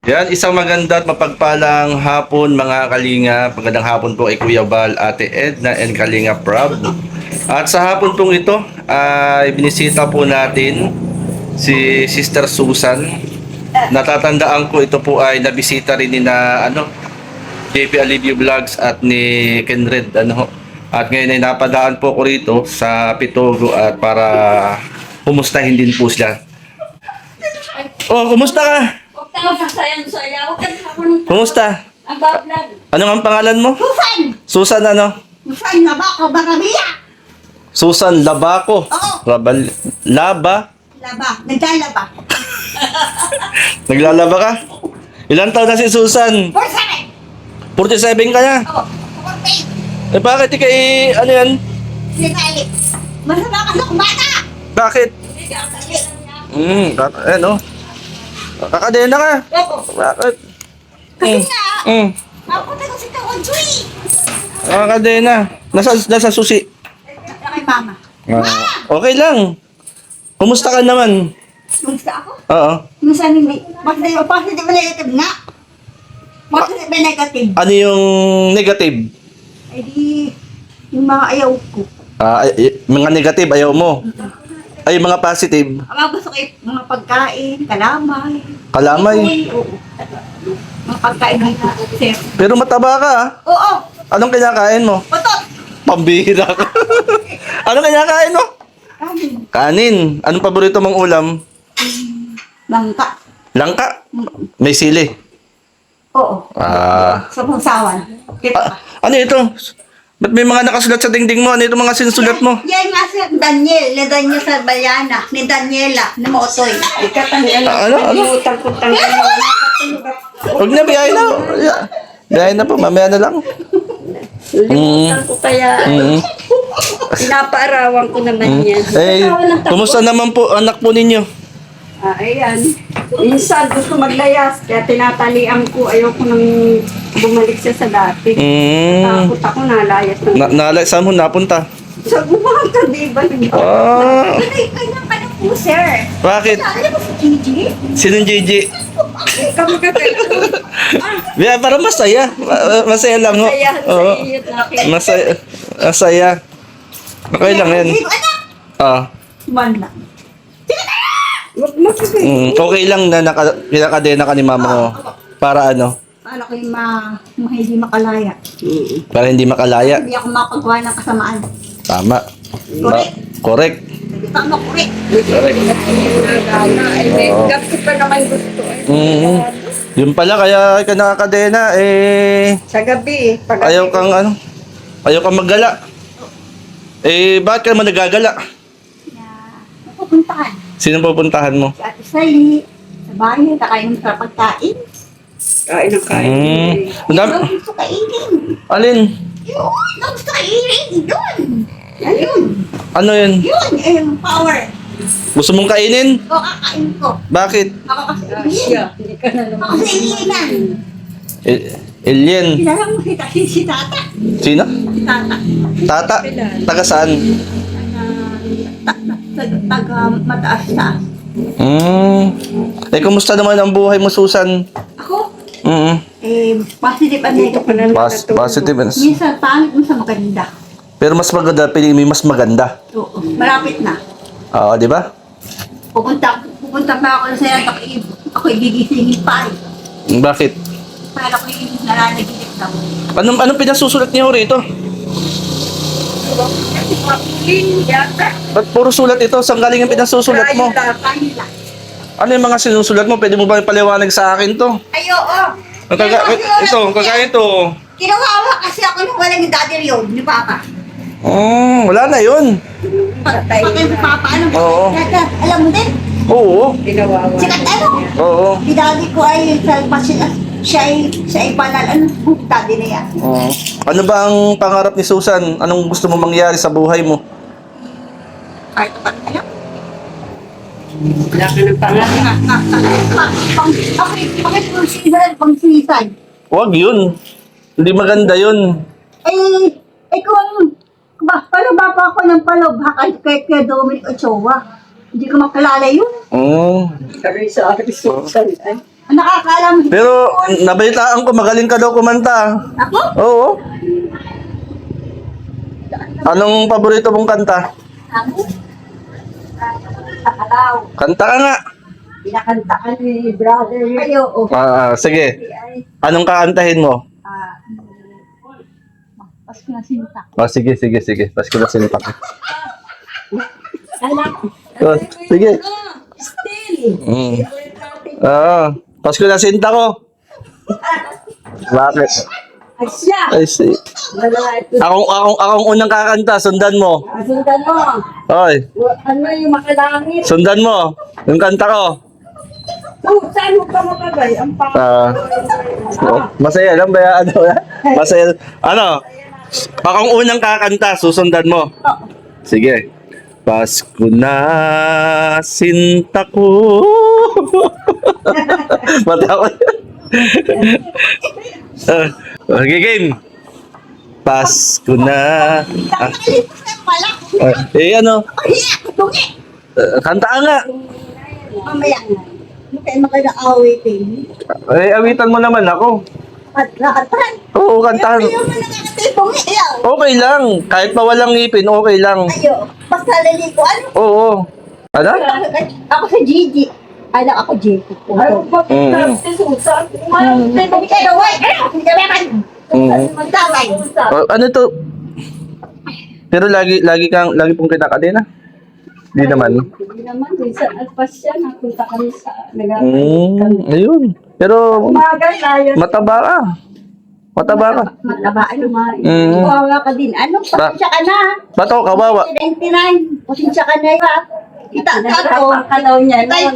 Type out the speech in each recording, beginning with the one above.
Yan, isang maganda at mapagpalang hapon mga kalinga. Magandang hapon po kay Kuya Val, Ate Edna, and Kalinga Prab. At sa hapon pong ito, ay binisita po natin si Sister Susan. Natatandaan ko ito po ay nabisita rin ni na JP Alivio Vlogs at ni Kenred At ngayon ay napadaan po ko rito sa Pitogo at para kumustahin din po sila. Oh, kumusta ka? Huwag tayo sasayan-saya. Huwag ka nakakunong Kumusta? ang bablan. Ano ang pangalan mo? Susan! Susan ano? Susan na ba ako? Barabia! Susan Labaco. Oo. Laba? Laba. Naglalaba. Naglalaba ka? Ilan taon na si Susan? Forsaken! 47 ka na. Oo. Forsaken! Eh bakit ikaw ano yan? Sinali. Masama ka sa kumata! Bakit? Hindi ka sali. Ano? Kakadena ka. Oo. Bakit? Kasi nga, Mm. ako na si Tawag Joy. Kakadena. Nasa susi. Kay mama. Okay lang. Kumusta ka naman? Kumusta ako? Oo. Minsan hindi. Positive na negative nga. Positive na negative. Ano yung negative? Ay di, yung mga ayaw ko. Mga negative ayaw mo. Ay, mga positive. Ang gusto ko mga pagkain, kalamay. Kalamay. Oo. Mga pagkain dito, sir. Pero mataba ka ah. Oo. Anong kinakain mo? Patot. Pambihira ka. Anong kinakain mo? Kanin. Kanin. Anong paborito mong ulam? Langka. Langka. May sili. Oo. Sa pungsawan. Ano ito? Ba't may mga nakasulat sa dingding mo? Ano ito mga sinusulat mo? Yan nga si Daniel. Ni Daniel Sarbayana. Ni Daniela. Ni Mootoy. Ano? Utang-utang. Huwag na, biyahe na. Biyahe na po, mamaya na lang. Utang ko kaya. Pinapaarawan ko naman yan. Eh, kumusta naman po anak po ninyo? Ayan. Minsan gusto maglayas, kaya tinatalian ko. Ayoko nang bumalik siya sa dati. Takot ako nalayas na. Saan mo napunta? Sa gumawa ka, di ba? Ah, Kanya ka na po, sir. bakit? Alam mo si Gigi? Sinong Gigi? Kami ka Yeah, para masaya. Masaya lang ho. Masaya sa Oo. iyo, Taki. Masaya. Okay lang yan. Anak. Ah. Man lang. Huwag mo sabihin. Okay lang na kinakadena ka ni mama mo. Para ano? Paano ko yung hindi makalaya? Para hindi makalaya. Hindi ako mapagawa ng kasamaan. Tama. Correct. Correct. Hindi pa ako correct. Ay, may gabi pa naman gusto. Yun pala, kaya ka nakakadena, Sa gabi, pag ayaw kang maggala. Bakit ka naman nagagala? Napupuntahan. Sino pupuntahan mo? Si Ate Sally. Sa bahay, kakain ng pagkain. kain ng kain. Ang dami- Ikaw gusto kainin. Alin? Yun, ikaw gusto kainin. Yun. Ayun. Ano yun? Yun, yung power. Gusto mong kainin? Ito kakain ko. Bakit? Ako kasi Siya, hindi ka na naman. Ako kasi ilinan. Alien. Kilala mo si Tata. Sino? Si Tata. Tata? Taga saan? Taga mataas taas. Kumusta naman ang buhay mo, Susan? Ako, Mm. positive and negative. Positive. Minsan, pangit mo sa maganda. Pero mas maganda, pili mo yung mas maganda. Oo, malapit na. Oo, di ba? Pupunta pa ako sa ako gigisingin pa rin. Bakit? Para ko yung nalalaginip daw. Anong pinasusulat niyo rito? Kasi papuling, yata. Ba't puro sulat ito? Saan galing yung pinasusulat mo? Kanila. Ano yung mga sinusulat mo? Pwede mo ba ipaliwanag sa akin to? Ay, oo. Kagaya ito. Kinawawa kasi ako nung walang yung daddy yun, ni Papa. Wala na yun. Patay ni Papa, ano ba? Oo. Alam mo din, Oo. Ginawawa. sikat ano? Oo. Si daddy ko ay sa siya ay panal, ano, daddy na yan. Oo. Ano ba ang pangarap ni Susan? Anong gusto mo mangyari sa buhay mo? Kahit pa niya. Wala ka ng pangalan. Pang sinisay. Huwag yun. Hindi maganda yun. Ay, kung, paano ba pa ako ng palobha kay Dominic Ochoa? Hindi ko makalala yun. Oo. Sabi sa akin, Susan. Ang nakakaalam. Pero nabalitaan ko magaling ka daw kumanta. Ako? Oo. Anong paborito mong kanta? Ako? Akalaw. Kanta ka nga. Pinakanta ka ni brother. Ay, oo. Sige. Ay, Anong kakantahin mo? Pasko na sinta. Sige. Pasko na sinipak. anak. Sige. Still. Pasko na sinta ko. Bakit? Ay, siya. I see. Wala ito. Akong unang kakanta, sundan mo. Sundan mo. Oy, Ano yung makalangit? sundan mo. Yung kanta ko. Saan mo ka makagay? Ang Masaya lang ba? Masaya. Ano? Akong unang kakanta, susundan mo. Sige. Pasko na sinta ko. Matawa. Okay, game. Pasko na. Ano? Kanta ka nga. Mamaya. Hindi kayo makaka-awitin. Awitan mo naman ako. At nakatan. Oo, kantahan. Ayaw mo nakakatipong iyaw. Okay lang. Kahit pa walang ngipin, okay lang. Ayaw. Basta laliko. Ano? Oo. Ano? Ako sa Gigi. Ay, lang ako Gigi. Ay, bakit si Susan? Ikaw, wait! Hindi ka meron! Magdaway! Ano to? Pero lagi pong kinakadena. Di naman. Hindi naman. Minsan alpas siya. Napunta kami sa nagagalit kami. Ayun. Pero Umaga na yun. mataba ka. Mataba ka. Mataba, ano? Mm. Kawawa ka din. Ano? Pasensya ka na. Bato, kawawa. 99. Pasensya ka na yun. Kita ka to. Nagkakapang ka daw niya. Tayo,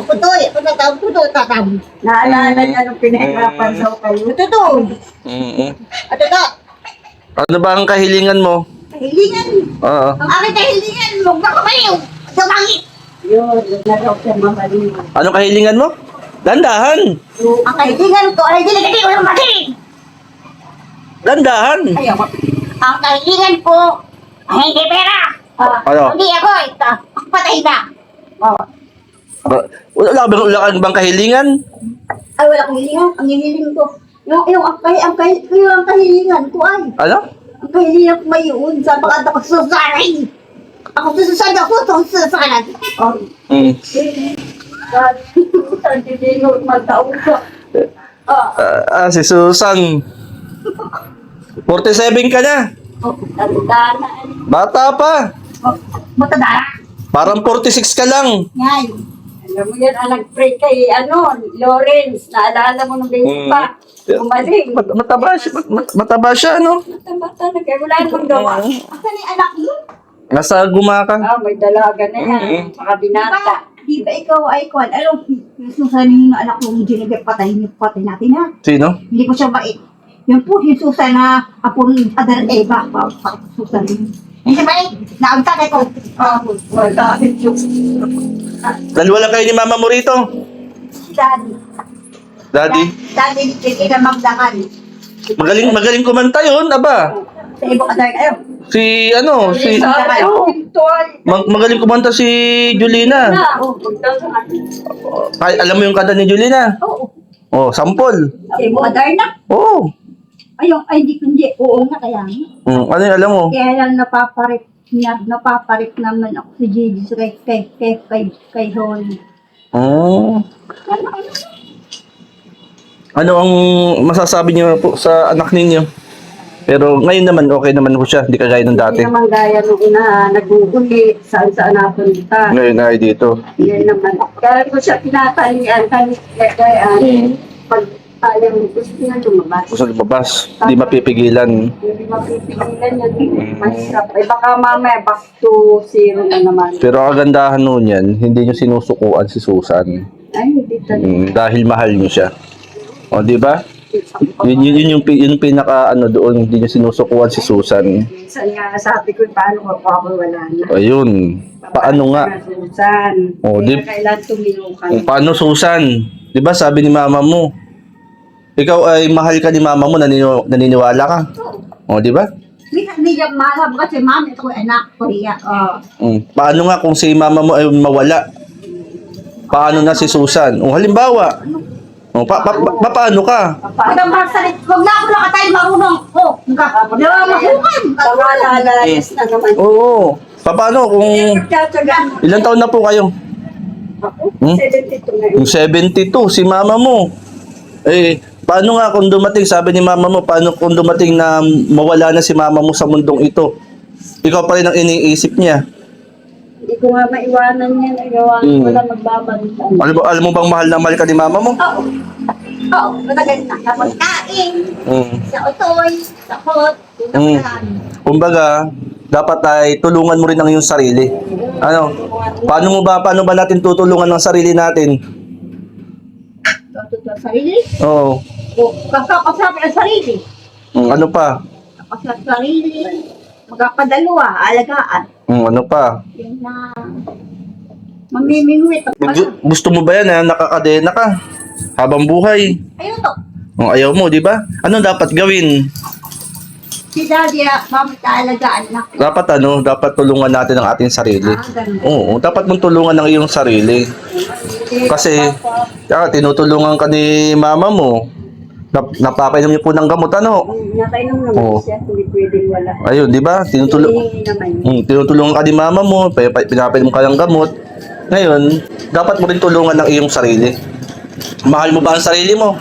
putoy. Putoy, tatam. Naalala niya nung pinahirapan daw kayo. Putoy. Mm. Ato to. Ano ba ang kahilingan mo? Kahilingan. Oo. Ang aking kahilingan. Huwag na kumaliw. Dumangit. Yun, yun na daw siya mamaliw. Anong kahilingan mo? Dandahan. Ang kahilingan ko ay diligati ko yung makinig. Dandahan. Ayaw. Ang kahilingan ko ay hindi pera. Ano? Hindi ako. Ito. Patay na. Wala bang kahilingan? Ay, wala akong hilingan. Ang hiling ko. Ang kahilingan ko ay. Ano? Ang kahilingan ko may yun. Sa mga ako susaray. Ako susaray ako. Susaray. Mm. Susan, hindi mo magtaon ka. Si Susan. 47 ka na. Tanda na. Bata pa. Matadara. Parang 46 ka lang. Yan. Alam mo yan, nag-pray kay, Lawrence. Naalala mo nung ganyan pa. Umaling. Mataba siya, ano? Mataba talaga. Wala namang gawa. Asan yung anak mo? Nasa gumaka. May dalaga na yan. Saka binata. Di ba ikaw ay kwan? Ano, susanin yung anak mo, hindi na patay natin ha. Sino? Hindi ko siya bait. Yun po, yung Susan na apong Adar Eva. Susan. Hindi siya bait. Naagtake ko. Wala. Dalawa lang kayo ni Mama mo rito. Daddy. Daddy. Daddy, hindi na magdangan. Magaling kumanta yun, aba. Sa ibo Adar, ayaw. Si Virtual. magaling kumanta si Julina. Ay, alam mo yung kanta ni Julina? Oo. Oh, sample. Sa ibo Adar na. Oh. Ayun, ay hindi. Oo nga kaya. Ano yung alam mo? Kaya lang napaparik naman ako si Gigi sa kay Holly. Oh. Ano ang masasabi niyo po sa anak ninyo? Pero ngayon naman, okay naman po siya. Hindi kagaya ng dati. Hindi naman gaya nung una, naguguli, saan-saan napunta. Ngayon ay dito. Yan naman. Kaya ko siya tinatalian, pag ayaw gusto niya lumabas. Gusto lumabas. Hindi mapipigilan. Hindi mapipigilan yan. Mahirap. Baka mamaya back to zero na naman. Pero ang kagandahan nun yan, hindi nyo sinusukuan si Susan. Ay, hindi talaga. Dahil mahal nyo siya. O, di ba? Yun yung pinaka doon, hindi nyo sinusukuan si Susan. Minsan nga sabi ko, paano ako wala na. Ayun. Paano nga? Susan. Oh, Kaya di- kailan tuminukan. Paano Susan? Di ba sabi ni mama mo, ikaw ay mahal ka ni mama mo, naniniwala ka? O, di ba? Hindi niya mahal kasi mami ko anak ko iya. Paano nga kung si mama mo ay mawala? paano na si Susan? O halimbawa, paano ka? Madam Marsalit, huwag na ako nakatayo marunong. Oh, masukan. Lalayas na naman. Oo. Paano kung Nagtsatsaga. ilang taon na po kayo? Ako, Hmm? 72 na yun. Yung 72, si mama mo. Eh, paano nga kung dumating, sabi ni mama mo, paano kung dumating na mawala na si mama mo sa mundong ito? Ikaw pa rin ang iniisip niya. Hindi ko nga maiwanan yan. Ayaw Hmm. ko lang magbabalikan. Alam mo bang mahal na mahal ka ni mama mo? Oo. Oo, matagal na. Sa pagkain, Mm. sa utoy, sa hot, Mm. Kumbaga, dapat ay tulungan mo rin ang iyong sarili. Ano? Paano ba natin tutulungan ang sarili natin? sa sarili. Oo. O, kakakasabi ang sarili. Ano pa? Kapag sa sarili, magkapadalawa, alagaan. Ano pa? Yung na, mamimingwit. Gusto mo ba yan na nakakadena ka? Habang buhay. Ayun to. Ayaw mo, di ba? Ano dapat gawin? Si Daddy, mamit alagaan na. Dapat tulungan natin ang ating sarili. Ganun. Oo, dapat mong tulungan ang iyong sarili. Kasi, tinutulungan ka ni mama mo. Napapainom niyo po ng gamot, ano? Nakainom naman Oo. siya. Hindi pwedeng wala. Ayun, di ba? Hihingi naman. Tinutulungan ka ni mama mo, pinapainom ka ng gamot. Ngayon, dapat mo rin tulungan ang iyong sarili. Mahal mo ba ang sarili mo?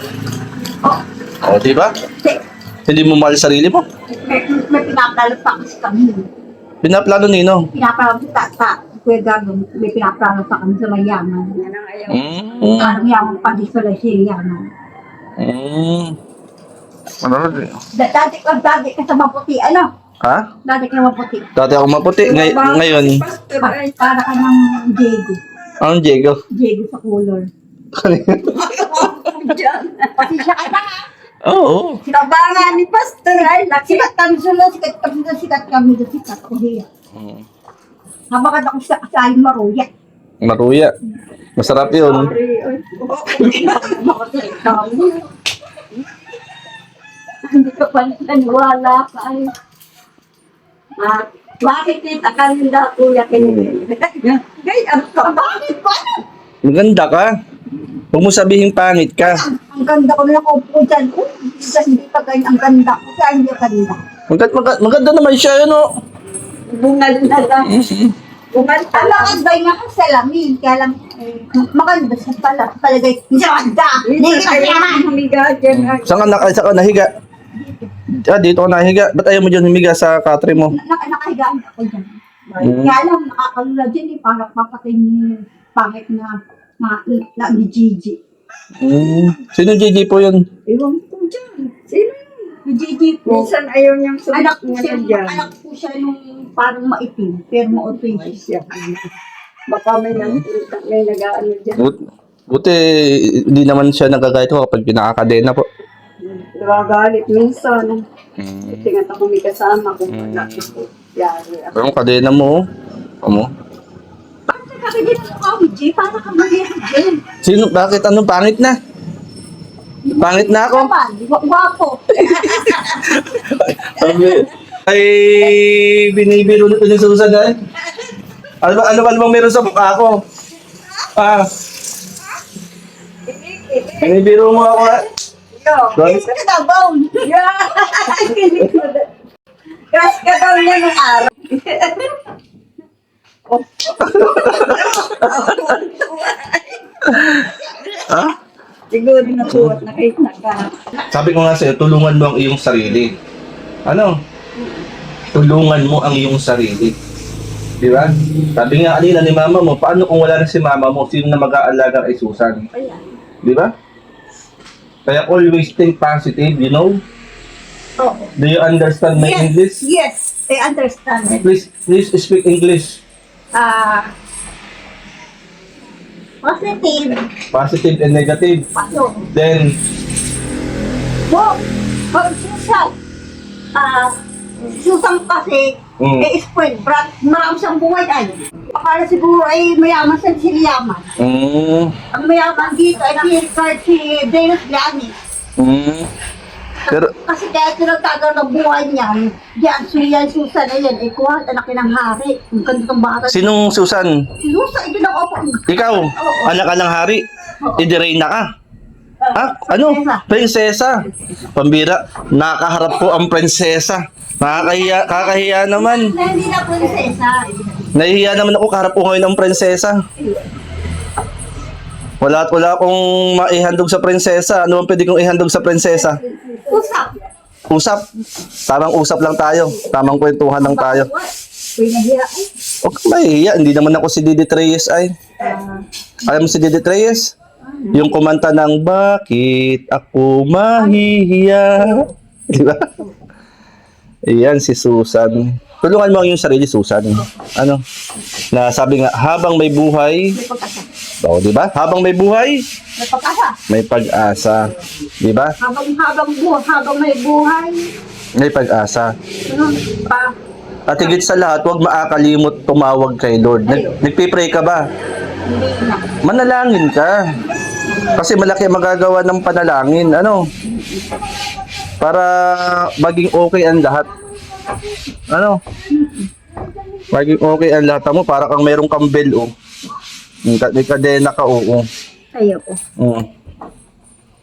Oh, O, di ba? kasi Hindi mo mahal sarili mo? may pinaplano pa kasi kami. Pinaplano nino. Pinaplano sa Kuya Gagong, may pinaplano pa kami sa mayaman. Yan ang ayaw. Parang yaman pa di sa siya yaman. Dati ka sa maputi, ano? Ha? Dati ka maputi. Dati ako maputi. Ngayon, Pastor ay. Para ka ng Diego. anong Diego? Diego sa color. Diyan. Kasi siya ka na. Oo. Tabangan ni Pastor ay. Laki. Sikat kami sikat kami doon, sikat ko diya. Habang ako sa kasaling maruya. Maruya. Masarap yun. Hindi ka pa naniwala ka ay. Bakit kita ka nila kuya kinili? Gayaan ka. Bakit ba? Maganda ka. Huwag mo sabihin pangit ka. Ang ganda ko na ako po dyan. Hindi pa ganyan ang ganda ko. Kaya hindi ganda. Maganda naman siya, ano? Bungal na lang. Bungal ka Ang lang. maganda nga ang salamin. Kaya lang, maganda sa palagay. Hindi siya maganda. Hindi Minsan siya ayaw yaman. mo humiga dyan. Saan ka nahiga? Dito ka nahiga. Ba't ayaw mo dyan humiga sa katre mo? Nakahigaan ako dyan. Kaya lang, nakakalula dyan eh. Parang papatay ni pangit na ni Gigi. Sino Gigi po yun? Ewan ko dyan. Sino yun? Ni Gigi po. Minsan ayaw niyang Anak sumak po siya, na dyan. anak po siya nung parang maitim. Pero mautoy Ay, siya. Baka may nakita, may nag-ano dyan. Buti, hindi naman siya nagagayat ko kapag pinakakadena po. Nagagalit minsan. Tingnan ako may kasama kung wala ko. Yari ako. Pero ang kadena mo, Parang sabi din mo kami, G, parang ka mahirap din. Sino? Bakit? Anong pangit na? Pangit na ako? Naman, gwapo. Ay, binibiro nito ni Susan eh. Ano bang meron sa mukha ko? Binibiro mo ako eh. Kiss ka daw, bone. Crush ka daw niya nung araw. Ha? Siguro natuwa at nakita ka. Sabi ko nga sa'yo, tulungan mo ang iyong sarili. Ano? Tulungan mo ang iyong sarili. Di ba? Sabi nga kanina ni mama mo, paano kung wala na si mama mo, sino na mag-aalaga kay Susan? Ayan. Di ba? Kaya always think positive, you know? Oh. Do you understand my English? Yes, I understand. Please speak English. Positive. Positive and negative. Paso. Then, Susan. Susan kasi, spoiled brat. Marami siyang buhay ay. Akala siguro ay mayaman sa siliyaman. Ang mayaman dito ay si Dennis Llanes. Pero, Kasi kaya tinatagal ng buhay niyan, diyan, Susan na yan, kuha, anak ng hari. Ang ganda ng bata. sinong Susan? Susan, ito na opo. Ikaw, anak ka ng hari. Idireyna ka. Ah, ano? Prinsesa. Pambira, nakaharap ko ang prinsesa. Kakahiya naman. Na hindi na prinsesa. Nahihiya naman ako kaharap ko ngayon ang prinsesa. Wala akong maihandog sa prinsesa. Ano ang pwede kong ihandog sa prinsesa? Usap. Usap. Tamang usap lang tayo. Tamang kwentuhan lang tayo. Pinahiya. Huwag kang mahihiya. Hindi naman ako si Didi Reyes ay. Alam mo si Didi Reyes? Yung kumanta ng Bakit Ako Mahihiya? Di ba? Iyan si Susan. Tulungan mo ang iyong sarili, Susan. Ano? Na sabi nga, habang may buhay, May pag-asa. oh, di ba? Habang may buhay, May pag-asa. may pag-asa. Di ba? Habang may buhay. May pag-asa. Ano pa? At higit sa lahat, huwag maakalimot tumawag kay Lord. Nagpipray ka ba? Hindi na. Manalangin ka. Kasi malaki ang magagawa ng panalangin. Ano? Para maging okay ang lahat. Ano? Maging okay ang lahat mo. Para kang merong kambel, oh. May kadena ka, oo. Ayoko.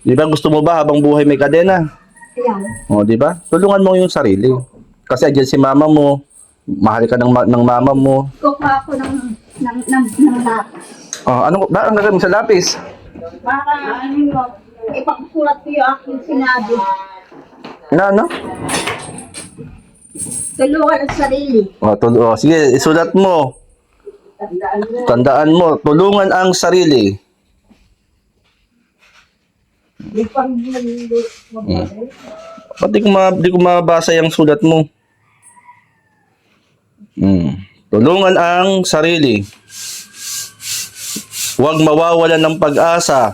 Di ba gusto mo ba habang buhay may kadena? Ayan. O, di ba? Tulungan mo yung sarili. Kasi andyan si mama mo. Mahal ka ng mama mo. Kukuha ako ng lapis. Ano ba ang gagawin mo sa lapis? Para ipagsulat ko yung aking sinabi. Ano? Tulungan ang sarili. Sige, isulat mo. Tandaan mo, tulungan ang sarili. Di pang Ba't di ko mabasa yung sulat mo? Tulungan ang sarili. Huwag mawawalan ng pag-asa.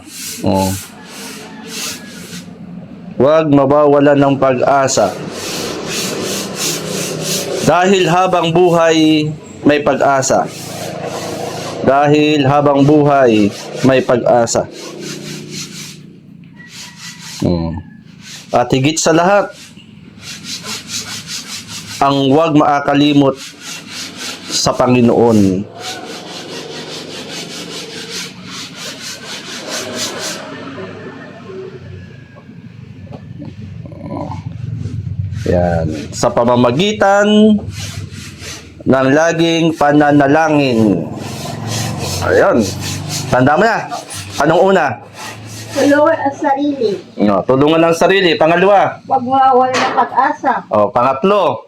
Huwag mawawalan ng pag-asa. Dahil habang buhay, may pag-asa. Dahil habang buhay, may pag-asa. At higit sa lahat, ang huwag maakalimot sa Panginoon. Yan. Sa pamamagitan ng laging pananalangin. Ayun. Tanda mo na. Anong una? tulungan ang sarili. Tulungan ang sarili. Pangalawa. Huwag mawawala ng pag-asa. Pangatlo.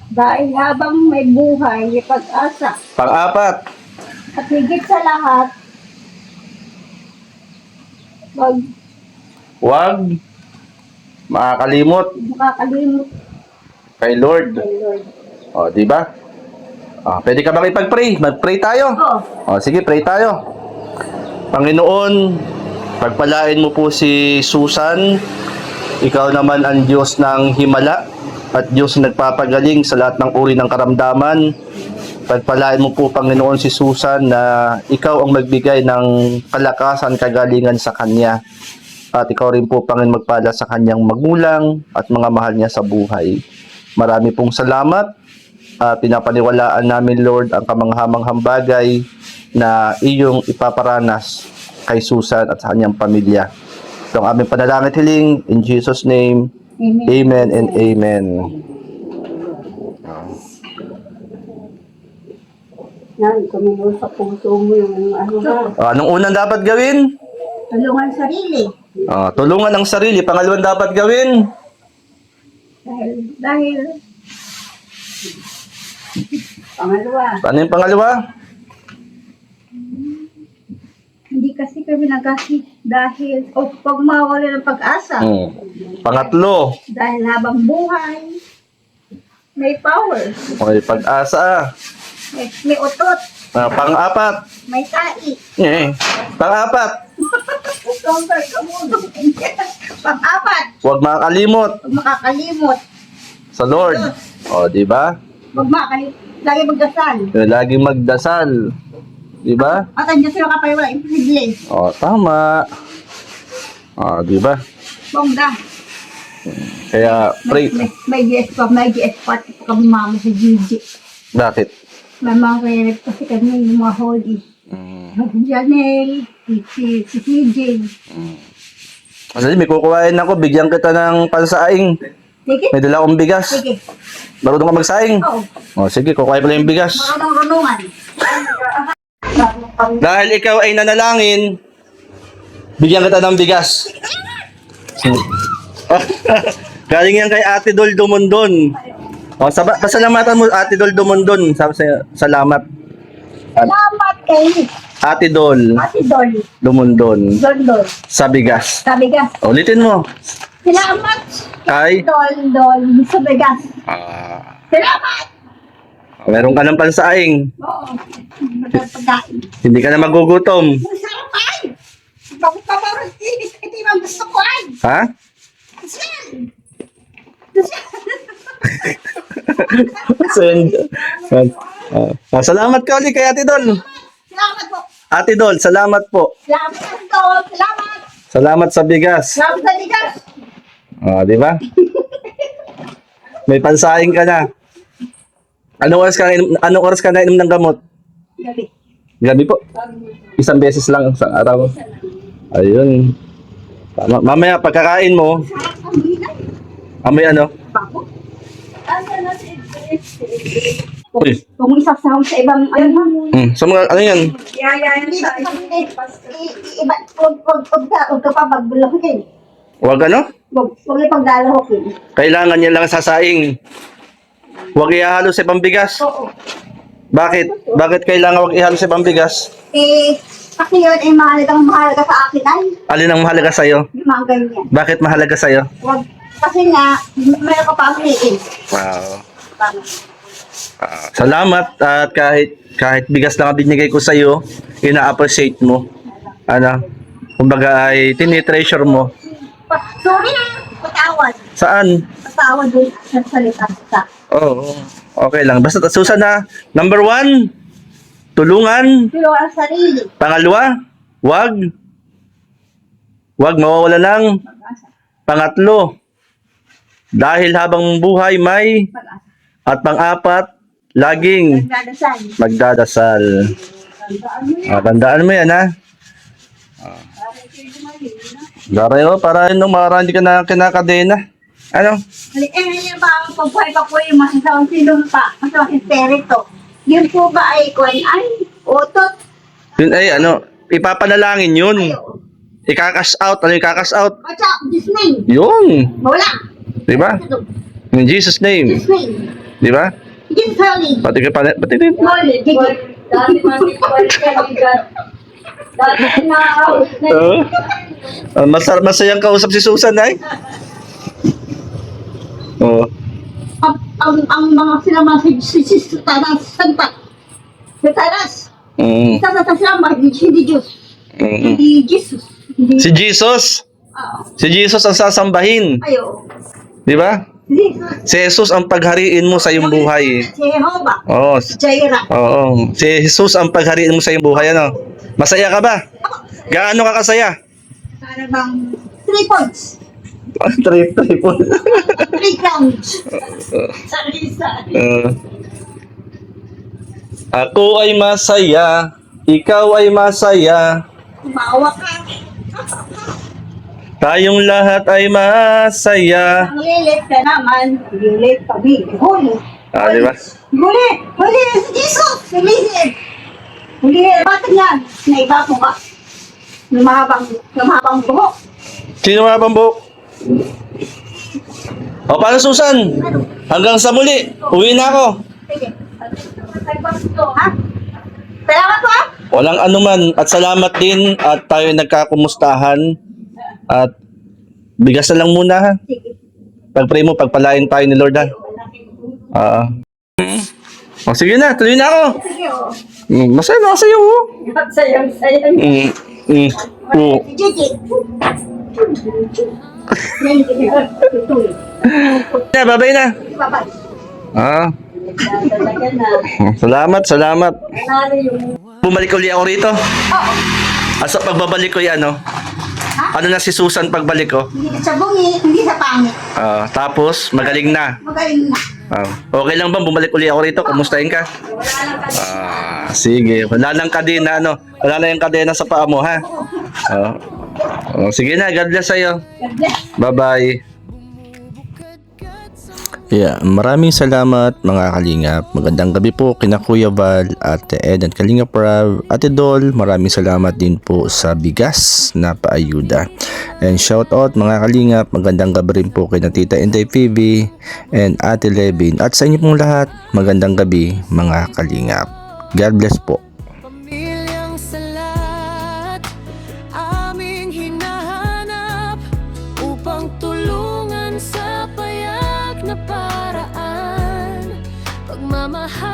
Dahil habang may buhay, may pag-asa. Pang-apat. At higit sa lahat, huwag Huwag makakalimot makakalimot kay Lord. kay Lord. Di ba? Pwede ka bang ipag-pray? Mag-pray tayo. Sige, pray tayo. Panginoon, pagpalain mo po si Susan. Ikaw naman ang Diyos ng himala at Diyos na nagpapagaling sa lahat ng uri ng karamdaman. Pagpalain mo po, Panginoon, si Susan na ikaw ang magbigay ng kalakasan, kagalingan sa kanya. At ikaw rin po, Panginoon, magpala sa kanyang magulang at mga mahal niya sa buhay. Marami pong salamat. Pinapaniwalaan namin, Lord, ang kamanghamanghang bagay na iyong ipaparanas kay Susan at sa kanyang pamilya. Ito ang aming panalangin at hiling. In Jesus' name, Amen. amen and amen. Yan, kumilos sa puso mo yung ano ba? Anong unang dapat gawin? Tulungan ang sarili. Tulungan ang sarili. Pangalawang dapat gawin? Dahil Pangalawa, Ano yung pangalawa? hindi kasi kami nagkasi dahil pag mawala ng pag-asa. Pangatlo. Dahil habang buhay, may power, Okay, pag-asa. may utot, Pang-apat. may tai. Pang-apat. Stronger ka muna. Pang-apat, Huwag makakalimot huwag makakalimot. sa Lord. Di ba? Huwag makakalimot. Lagi magdasal. Laging magdasal. Di ba? At ang Diyos yung kapayawala, imposible. Tama. Di ba? Bongga. Kaya, pray. May GS pa kami mama sa Gigi. Bakit? May mga kaya kasi kami yung mga holy. Janelle, si CJ. Kasi may kukuhain ako, bigyan kita ng pansaing. Sige, May dala akong bigas. sige. Marunong ka magsaing? Oo, O sige, kukuhain ko lang yung bigas. marunong-runungan. Dahil ikaw ay nanalangin, bigyan kita ng bigas. Galing yan kay Ate Dol Dumondon. O, pasalamatan mo Ate Dol Dumondon. Salamat. Salamat kay Ate Dol Ate Dolly. Dumondon Dol. sa bigas. Sabi ka, Ulitin mo. salamat. Ay. Dol. Sa Vegas. Salamat. Meron ka ng pansaing. Oo. Magpagkain. Hindi ka na magugutom. Masarap ay. Bakit pa parang inis? Ito yung gusto ko ay. Ha? Kasi. Salamat ka ulit kay Ate Dol. Salamat po. Ate Dol, salamat po. Salamat Dol. Salamat. Salamat sa bigas. Salamat sa ligas. Di ba? May pansaing ka na. Anong oras ka nainom ng gamot? Gabi. Gabi po. Isang beses lang sa araw. Ayun. Tama. Mamaya pagkakain mo, Sarap ang binay. amoy ano? Bako. Uy. Kung isasaw sa ibang ano. Sa mga, ano yan? Yayayan Hindi sa ka iba. Huwag ka pa magbulahokin. Huwag ano? Huwag ipagdalahokin. Kailangan niya lang sasaing. Huwag ihalo sa ibang bigas. Oo. Bakit? Bakit kailangan huwag ihalo sa ibang bigas? Kasi yun ay mahalaga sa akin ay Alin ang mahalaga sa'yo? yung mga ganyan. Bakit mahalaga sa'yo? Huwag, kasi nga, mayroon ka pa piliin. Wow. Salamat at kahit bigas lang ang binigay ko sa iyo, ina-appreciate mo. Ano? Kumbaga ay tinitreasure mo. Sorry na, patawad. Saan? Patawad din sa salita sa. Oo. Okay lang. Basta Susan na. Number 1, tulungan. Pero ang sarili. Pangalawa, wag mawawala ng Pag-asa. pangatlo. Dahil habang buhay may Pag-asa. at pang-apat, laging Nagdadasal. magdadasal. Tandaan mo yan, ha? Darayo, para hindi ka na kinakadena. Ano? Ngayon ba ang pagbuhay pa po yung masasawang sinumpa, masasawang espiritu? Yun po ba ay kwan ay utot? Yun ay, ipapanalangin yun. Ayo. Ika-cash out. Ano yung ika-cash out? Watch out, this name. Yun. Wala. Di ba? In Jesus' name. This name. Di ba? This holy. Pati Holy. Digit. Dati mag-equal ka bigat. Dati na masayang kausap si Susan, ay. Oo. Ang mga sila mga si Taras, Santa. Si Taras. Mm. Isa sa sila mga hindi Diyos. Mm. Hindi Jesus. Hindi. Si Jesus. Oo. Si Jesus ang sasambahin. Ayo. Di ba? Jesus. Si Jesus ang paghariin mo sa iyong buhay. Si Jehovah. Oo. Jaira. Oo. Si Jesus ang paghariin mo sa iyong buhay, ano? Masaya ka ba? Gaano ka kasaya? Para bang 3 points. Trip. 3 crowns. Sari-sari. Ako ay masaya. Ikaw ay masaya. Maawa ka. Tayong lahat ay masaya. Ang lilit ka naman. Lilit kami. Huli. Di ba? Huli. Huli si Jesus. Lilit. Huli. Bakit yan? Naiba mo ka. Lumabang buhok. Sino mga pambuk? O, paano Susan? Hanggang sa muli. Uwi na ako. Sige. Ha? Salamat po ah. Walang anuman. At salamat din. At tayo nagkakumustahan. At bigas na lang muna, ha? Sige. Pag-pray mo, pagpalain tayo ni Lord, ha? O, sige na. Tuloy na ako. Sige oh. Masaya na sa'yo, oh. sayang. Oo. Gigi. Babay na. Bye-bye. Talaga na. Salamat. Nanalo yung Bumalik ulit ako rito. Oo. At sa pagbabalik ko yan, Ano na si Susan pagbalik ko? Hindi sa bungi, hindi sa pangit. Tapos, magaling na. Magaling na. Okay lang ba? Bumalik uli ako rito. Kumustahin ka? Wala lang kasi. Sige. Wala nang kadena, ano? Wala na yung kadena sa paa mo, ha? Sige na. God bless sa'yo. God bless. Bye-bye. Yeah, maraming salamat mga kalingap. Magandang gabi po kina Kuya Val, Ate Ed at Kalingap Rab, Ate Dol. Maraming salamat din po sa bigas na paayuda. And shout out mga kalingap. Magandang gabi rin po kina Tita Inday PB and Ate Levin. At sa inyo pong lahat, magandang gabi mga kalingap. God bless po. Pamilyang salat, aming hinahanap upang tulungan sa payak na paraan. Pagmamahal